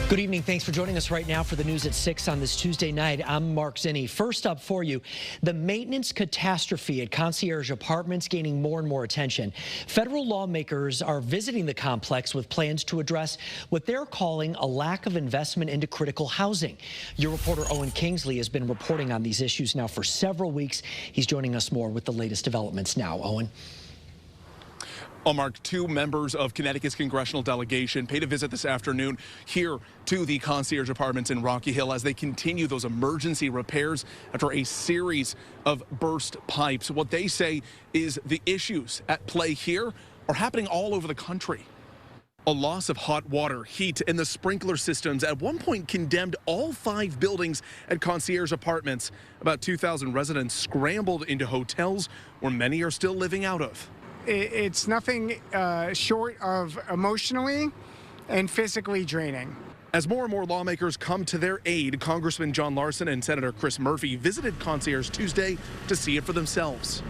Good evening. Thanks for joining us right now for the news at 6 on this Tuesday night. I'm Mark Zinni. First up for you, the maintenance catastrophe at Concierge Apartments gaining more and more attention. Federal lawmakers are visiting the complex with plans to address what they're calling a lack of investment into critical housing. Your reporter Owen Kingsley has been reporting on these issues now for several weeks. He's joining us more with the latest developments now. Owen. Well, Mark, two members of Connecticut's congressional delegation paid a visit this afternoon here to the Concierge Apartments in Rocky Hill as they continue those emergency repairs after a series of burst pipes. What they say is the issues at play here are happening all over the country. A loss of hot water, heat, and the sprinkler systems at one point condemned all 5 buildings at Concierge Apartments. About 2,000 residents scrambled into hotels where many are still living out of. It's nothing short of emotionally and physically draining. As more and more lawmakers come to their aid, Congressman John Larson and Senator Chris Murphy visited Concierge Tuesday to see it for themselves.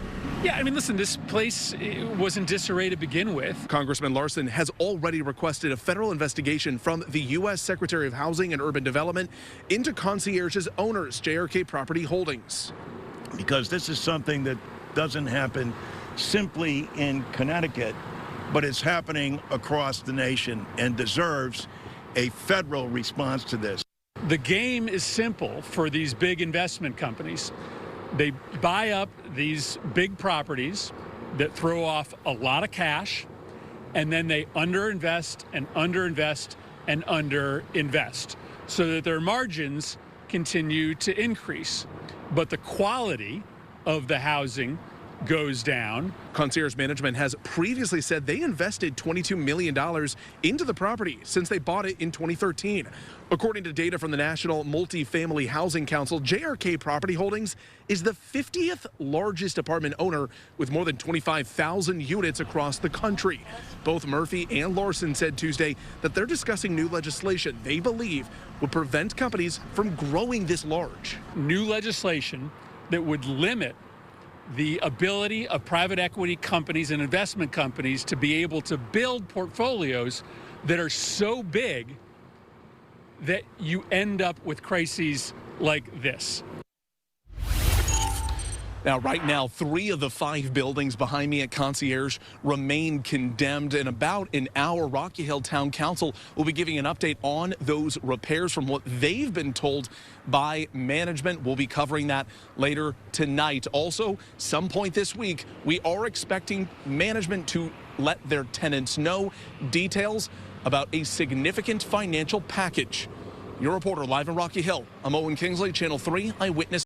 Yeah, I mean, listen, this place was in disarray to begin with. Congressman Larson has already requested a federal investigation from the U.S. Secretary of Housing and Urban Development into Concierge's owners, JRK Property Holdings. Because this is something that doesn't happen simply in Connecticut, but it's happening across the nation and deserves a federal response to this. The game is simple for these big investment companies. They buy up these big properties that throw off a lot of cash, and then they underinvest and underinvest and underinvest so that their margins continue to increase. But the quality of the housing goes down. Concierge management has previously said they invested $22 million into the property since they bought it in 2013. According to data from the National Multifamily Housing Council, JRK Property Holdings is the 50th largest apartment owner with more than 25,000 units across the country. Both Murphy and Larson said Tuesday that they're discussing new legislation they believe would prevent companies from growing this large. New legislation that would limit the ability of private equity companies and investment companies to be able to build portfolios that are so big that you end up with crises like this. Now, right now, 3 of the 5 buildings behind me at Concierge remain condemned. In about an hour, Rocky Hill Town Council will be giving an update on those repairs from what they've been told by management. We'll be covering that later tonight. Also, some point this week, we are expecting management to let their tenants know details about a significant financial package. Your reporter live in Rocky Hill. I'm Owen Kingsley, Channel 3 Eyewitness.